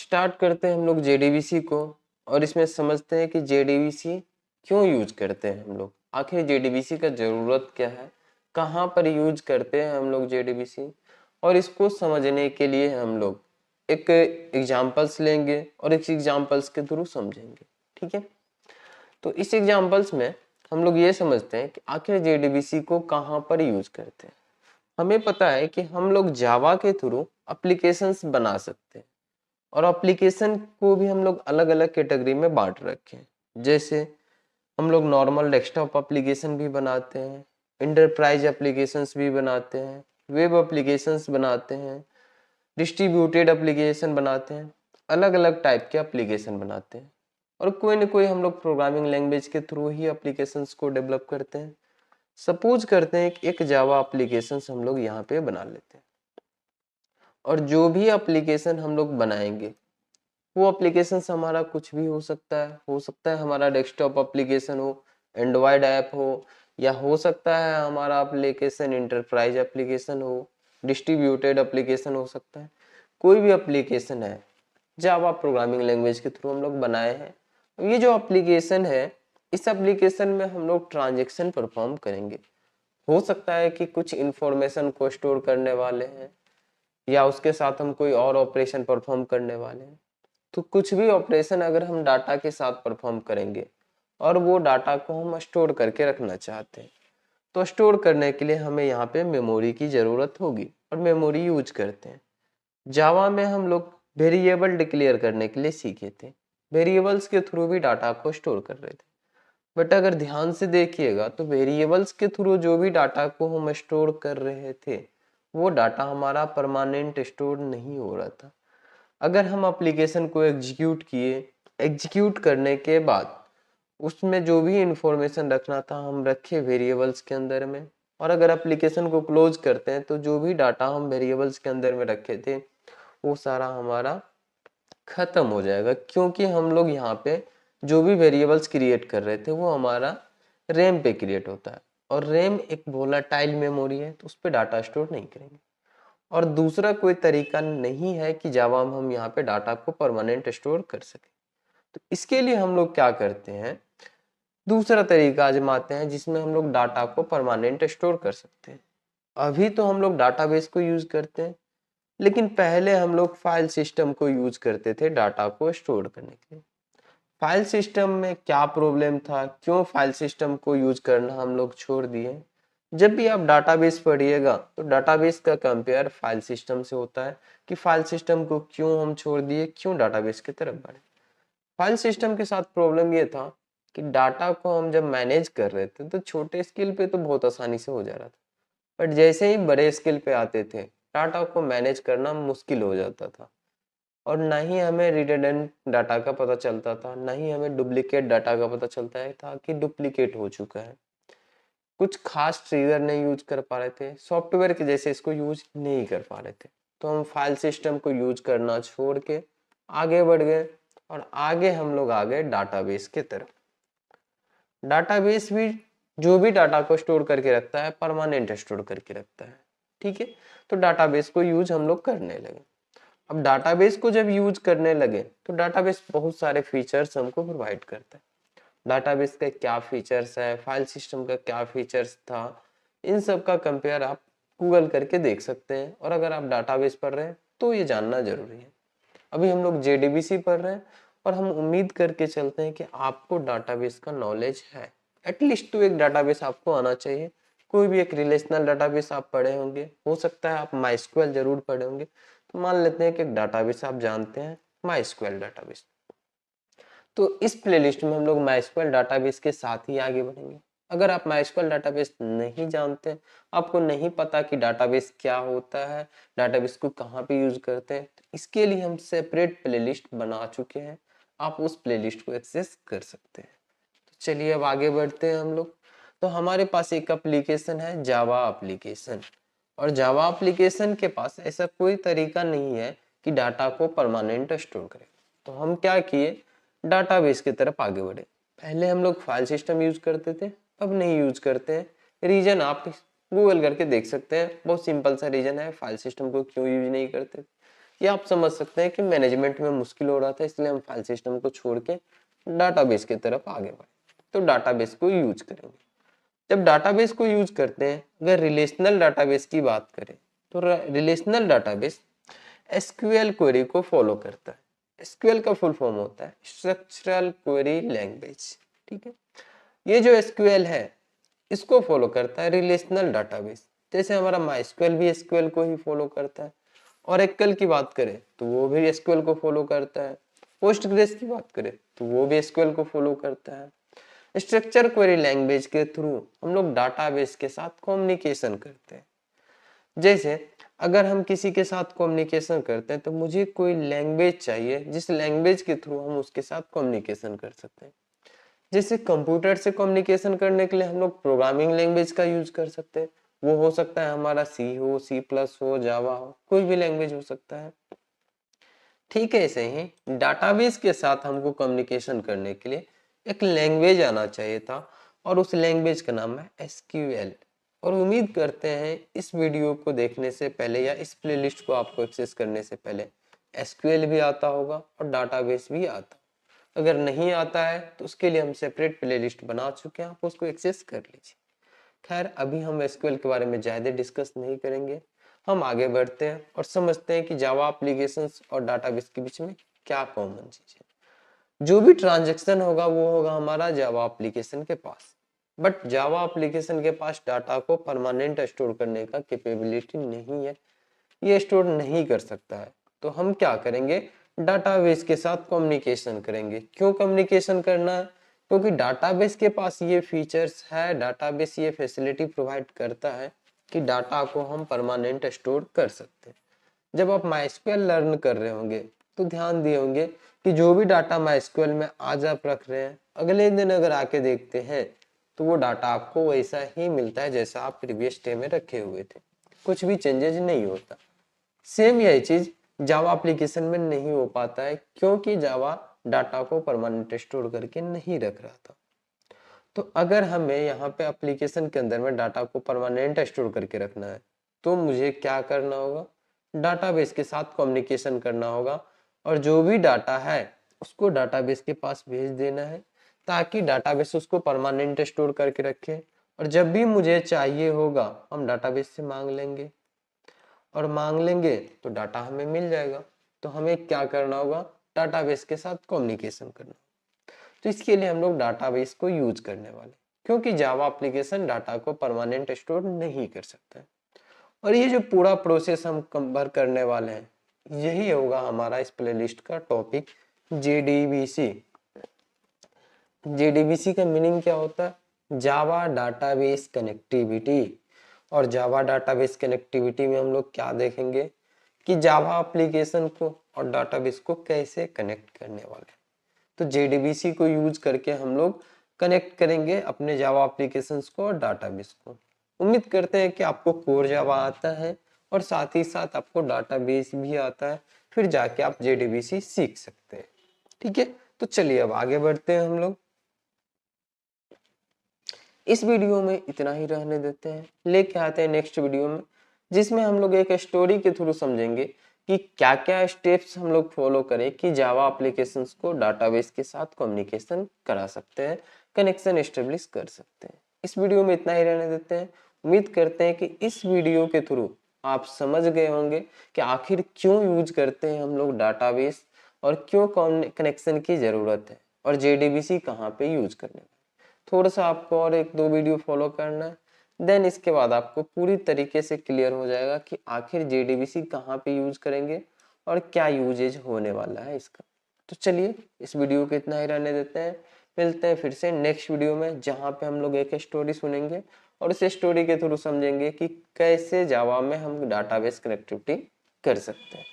Start करते हैं हम लोग जेडीबीसी को और इसमें समझते हैं कि जेडीबीसी क्यों यूज करते हैं हम लोग, आखिर जेडीबीसी का ज़रूरत क्या है, कहाँ पर यूज करते हैं हम लोग जेडीबीसी। और इसको समझने के लिए हम लोग एक एग्जाम्पल्स लेंगे और इस एग्जाम्पल्स के थ्रू समझेंगे। ठीक है, तो इस एग्जाम्पल्स में हम लोग ये समझते हैं कि आखिर जेडीबीसी को कहाँ पर यूज करते हैं। हमें पता है कि हम लोग जावा के थ्रू एप्लीकेशंस बना सकते हैं और एप्लीकेशन को भी हम लोग अलग अलग कैटेगरी में बांट रखे हैं। जैसे हम लोग नॉर्मल डेस्कटॉप एप्लीकेशन भी बनाते हैं, इंटरप्राइज एप्लीकेशंस भी बनाते हैं, वेब एप्लीकेशंस बनाते हैं, डिस्ट्रीब्यूटेड एप्लीकेशन बनाते हैं, अलग अलग टाइप के एप्लीकेशन बनाते हैं। और कोई ना कोई हम लोग प्रोग्रामिंग लैंग्वेज के थ्रू ही एप्लीकेशंस को डेवलप करते हैं। सपोज करते हैं कि एक जावा एप्लीकेशन हम लोग यहाँ पे बना लेते हैं और जो भी एप्लीकेशन हम लोग बनाएंगे वो एप्लीकेशन हमारा कुछ भी हो सकता है हमारा डेस्कटॉप एप्लीकेशन हो, एंड्रॉयड ऐप हो, या हो सकता है हमारा एप्लीकेशन इंटरप्राइज एप्लीकेशन हो, डिस्ट्रीब्यूटेड एप्लीकेशन हो सकता है। कोई भी एप्लीकेशन है जावा प्रोग्रामिंग लैंग्वेज के थ्रू हम लोग बनाए हैं। ये जो एप्लीकेशन है इस एप्लीकेशन में हम लोग ट्रांजेक्शन परफॉर्म करेंगे। हो सकता है कि कुछ इंफॉर्मेशन को स्टोर करने वाले हैं या उसके साथ हम कोई और ऑपरेशन परफॉर्म करने वाले हैं। तो कुछ भी ऑपरेशन अगर हम डाटा के साथ परफॉर्म करेंगे और वो डाटा को हम स्टोर करके रखना चाहते हैं तो स्टोर करने के लिए हमें यहाँ पे मेमोरी की ज़रूरत होगी और मेमोरी यूज करते हैं। जावा में हम लोग वेरिएबल डिक्लेयर करने के लिए सीखे थे, वेरिएबल्स के थ्रू भी डाटा को स्टोर कर रहे थे। बट अगर ध्यान से देखिएगा तो वेरिएबल्स के थ्रू जो भी डाटा को हम स्टोर कर रहे थे वो डाटा हमारा परमानेंट स्टोर नहीं हो रहा था। अगर हम एप्लीकेशन को एग्जीक्यूट किए, एग्जीक्यूट करने के बाद उसमें जो भी इंफॉर्मेशन रखना था हम रखे वेरिएबल्स के अंदर में, और अगर एप्लीकेशन को क्लोज करते हैं तो जो भी डाटा हम वेरिएबल्स के अंदर में रखे थे वो सारा हमारा खत्म हो जाएगा, क्योंकि हम लोग यहाँ पे जो भी वेरिएबल्स क्रिएट कर रहे थे वो हमारा रैम पे क्रिएट होता है और रैम एक वोलाटाइल मेमोरी है तो उस पर डाटा स्टोर नहीं करेंगे। और दूसरा कोई तरीका नहीं है कि जावा में हम यहाँ पे डाटा को परमानेंट स्टोर कर सके। तो इसके लिए हम लोग क्या करते हैं, दूसरा तरीका आजमाते हैं जिसमें हम लोग डाटा को परमानेंट स्टोर कर सकते हैं। अभी तो हम लोग डाटाबेस को यूज करते हैं लेकिन पहले हम लोग फाइल सिस्टम को यूज करते थे डाटा को स्टोर करने के लिए। फाइल सिस्टम में क्या प्रॉब्लम था, क्यों फाइल सिस्टम को यूज करना हम लोग छोड़ दिए। जब भी आप डाटाबेस पढ़िएगा तो डाटाबेस का कंपेयर फाइल सिस्टम से होता है कि फाइल सिस्टम को क्यों हम छोड़ दिए, क्यों डाटाबेस की तरफ बढ़े। फाइल सिस्टम के साथ प्रॉब्लम ये था कि डाटा को हम जब मैनेज कर रहे थे तो छोटे स्केल पे तो बहुत आसानी से हो जा रहा था, बट जैसे ही बड़े स्केल पे आते थे डाटा को मैनेज करना मुश्किल हो जाता था और ना ही हमें रिडंडेंट डाटा का पता चलता था, ना ही हमें डुप्लीकेट डाटा का पता चलता है था कि डुप्लीकेट हो चुका है। कुछ खास ट्रिगर नहीं यूज कर पा रहे थे, सॉफ्टवेयर के जैसे इसको यूज नहीं कर पा रहे थे, तो हम फाइल सिस्टम को यूज करना छोड़ के आगे बढ़ गए और आगे हम लोग आ गए डाटाबेस के तरफ। डाटाबेस भी जो भी डाटा को स्टोर करके रखता है परमानेंट स्टोर करके रखता है। ठीक है, तो डाटाबेस को यूज हम लोग करने लगे। अब डाटाबेस को जब यूज करने लगे तो डाटाबेस बहुत सारे फीचर्स हमको प्रोवाइड करता है। डाटाबेस का क्या फीचर्स है, फाइल सिस्टम का क्या फीचर्स था, इन सब का कंपेयर आप गूगल करके देख सकते हैं। और अगर आप डाटाबेस पढ़ रहे हैं तो ये जानना जरूरी है। अभी हम लोग जेडीबीसी पढ़ रहे हैं और हम उम्मीद करके चलते हैं कि आपको डाटाबेस का नॉलेज है, एटलीस्ट तो एक डाटाबेस आपको आना चाहिए। कोई भी एक रिलेशनल डाटाबेस आप पढ़े होंगे, हो सकता है आप माइस्क्यूएल जरूर पढ़े होंगे, तो मान लेते हैं कि एक डाटाबेस आप जानते हैं माइस्क्यूएल डाटाबेस। तो इस प्लेलिस्ट में हम लोग माइस्क्यूएल डाटाबेस के साथ ही आगे बढ़ेंगे। अगर आप माइस्क्यूएल डाटाबेस नहीं जानते, आपको नहीं पता कि डाटाबेस क्या होता है, डाटाबेस को कहाँ पे यूज करते हैं, तो इसके लिए हम सेपरेट प्लेलिस्ट बना चुके हैं, आप उस प्लेलिस्ट को एक्सेस कर सकते हैं। तो चलिए अब आगे बढ़ते हैं हम लोग। तो हमारे पास एक एप्लीकेशन है जावा एप्लीकेशन, और जावा एप्लीकेशन के पास ऐसा कोई तरीका नहीं है कि डाटा को परमानेंट स्टोर करे। तो हम क्या किए, डाटाबेस की तरफ आगे बढ़े। पहले हम लोग फाइल सिस्टम यूज करते थे, अब नहीं यूज करते हैं। रीजन आप गूगल करके देख सकते हैं, बहुत सिंपल सा रीजन है फाइल सिस्टम को क्यों यूज नहीं करते। ये आप समझ सकते हैं कि मैनेजमेंट में मुश्किल हो रहा था, इसलिए हम फाइल सिस्टम को छोड़ के डाटाबेस की तरफ आगे बढ़े। तो डाटाबेस को यूज करेंगे। जब डाटाबेस को यूज करते हैं, अगर रिलेशनल डाटाबेस की बात करें तो रिलेशनल डाटाबेस एसक्यूएल क्वेरी को फॉलो करता है। एसक्यूएल का फुल फॉर्म होता है स्ट्रक्चरल क्वेरी लैंग्वेज। ठीक है, ये जो एसक्यूएल है इसको फॉलो करता है रिलेशनल डाटाबेस। जैसे हमारा माइस्क्यूएल भी एसक्यूएल को ही फॉलो करता है, ओरेकल की बात करें तो वो भी एसक्यूएल को फॉलो करता है, पोस्टग्रेस की बात करें तो वो भी एसक्यूएल को फॉलो करता है। स्ट्रक्चर क्वेरी लैंग्वेज के थ्रू हम लोग डाटाबेस के साथ कम्युनिकेशन करते हैं। जैसे अगर हम किसी के साथ कम्युनिकेशन करते हैं तो मुझे कोई लैंग्वेज चाहिए जिस लैंग्वेज के थ्रू हम उसके साथ कम्युनिकेशन कर सकते हैं। जैसे कंप्यूटर से कम्युनिकेशन करने के लिए हम लोग प्रोग्रामिंग लैंग्वेज का यूज कर सकते हैं। वो हो सकता है हमारा सी हो, सी प्लस हो, जावा हो, कोई भी लैंग्वेज हो सकता है। ठीक है, ऐसे ही डाटाबेस के साथ हमको कम्युनिकेशन करने के लिए एक लैंग्वेज आना चाहिए था और उस लैंग्वेज का नाम है एसक्यूएल। और उम्मीद करते हैं इस वीडियो को देखने से पहले या इस प्लेलिस्ट को आपको एक्सेस करने से पहले एसक्यूएल भी आता होगा और डाटाबेस भी आता। अगर नहीं आता है तो उसके लिए हम सेपरेट प्लेलिस्ट बना चुके हैं, आप उसको एक्सेस कर लीजिए। खैर, अभी हम एसक्यूएल के बारे में ज़्यादा डिस्कस नहीं करेंगे, हम आगे बढ़ते हैं और समझते हैं कि जावा एप्लीकेशंस और डाटाबेस के बीच में क्या कॉमन चीज़ है। जो भी ट्रांजैक्शन होगा वो होगा हमारा जावा एप्लीकेशन के पास, बट जावा एप्लीकेशन के पास डाटा को परमानेंट स्टोर करने का कैपेबिलिटी नहीं है, ये स्टोर नहीं कर सकता है। तो हम क्या करेंगे, डाटाबेस के साथ कम्युनिकेशन करेंगे। क्यों कम्युनिकेशन करना है? क्योंकि डाटाबेस के पास ये फीचर्स है, डाटाबेस ये फैसिलिटी प्रोवाइड करता है कि डाटा को हम परमानेंट स्टोर कर सकते हैं। जब आप माइस्क्यूएल लर्न कर रहे होंगे तो ध्यान दिए होंगे कि जो भी डाटा माइस्क्यूएल में आज आप रख रहे हैं, अगले दिन अगर आके देखते हैं तो वो डाटा आपको वैसा ही मिलता है जैसा आप प्रीवियस डे में रखे हुए थे, कुछ भी चेंजेस नहीं होता। सेम यही चीज जावा एप्लीकेशन में नहीं हो पाता है, क्योंकि जावा डाटा को परमानेंट स्टोर करके नहीं रख रहा था। तो अगर हमें यहाँ पे एप्लीकेशन के अंदर में डाटा को परमानेंट स्टोर करके रखना है तो मुझे क्या करना होगा, डाटाबेस के साथ कम्युनिकेशन करना होगा और जो भी डाटा है उसको डाटाबेस के पास भेज देना है ताकि डाटाबेस उसको परमानेंट स्टोर करके रखे और जब भी मुझे चाहिए होगा हम डाटाबेस से मांग लेंगे और मांग लेंगे तो डाटा हमें मिल जाएगा। तो हमें क्या करना होगा, डाटाबेस के साथ कम्युनिकेशन करना। तो इसके लिए हम लोग डाटाबेस को यूज करने वाले, क्योंकि जावा एप्लीकेशन डाटा को परमानेंट स्टोर नहीं कर सकता है। और ये जो पूरा प्रोसेस हम कवर करने वाले हैं यही होगा हमारा इस प्लेलिस्ट का टॉपिक, जेडीबीसी। जेडीबीसी का मीनिंग क्या होता है, जावा डाटाबेस कनेक्टिविटी। और जावा डाटाबेस कनेक्टिविटी में हम लोग क्या देखेंगे कि जावा एप्लीकेशन को और डाटाबेस को कैसे कनेक्ट करने वाले। तो जेडीबीसी को यूज करके हम लोग कनेक्ट करेंगे अपने जावा एप्लीकेशंस को और डाटाबेस को। उम्मीद करते हैं कि आपको कोर जावा आता है और साथ ही साथ आपको डाटाबेस भी आता है, फिर जाके आप जेडीबीसी सीख सकते हैं। ठीक है, तो चलिए अब आगे बढ़ते हैं हम लोग। इस वीडियो में इतना ही रहने देते हैं, लेके आते हैं नेक्स्ट वीडियो में जिसमें हम लोग एक स्टोरी के थ्रू समझेंगे कि क्या क्या स्टेप्स हम लोग फॉलो करें कि जावा एप्लीकेशंस को डाटाबेस के साथ कम्युनिकेशन करा सकते हैं, कनेक्शन एस्टेब्लिश कर सकते हैं। इस वीडियो में इतना ही रहने देते हैं। उम्मीद करते हैं कि इस वीडियो के थ्रू आप समझ गए होंगे कि आखिर क्यों यूज करते हैं हम लोग डाटाबेस और क्यों कनेक्शन की जरूरत है और जेडीबीसी कहाँ पे यूज करने। थोड़ा सा आपको और एक दो वीडियो फॉलो करना है, देन इसके बाद आपको पूरी तरीके से क्लियर हो जाएगा कि आखिर जेडीबीसी कहाँ पे यूज करेंगे और क्या यूजेज होने वाला है इसका। तो चलिए इस वीडियो को इतना ही रहने देते हैं, मिलते हैं फिर से नेक्स्ट वीडियो में जहाँ पे हम लोग एक स्टोरी सुनेंगे और इस स्टोरी के थ्रू समझेंगे कि कैसे जावा में हम डाटाबेस कनेक्टिविटी कर सकते हैं।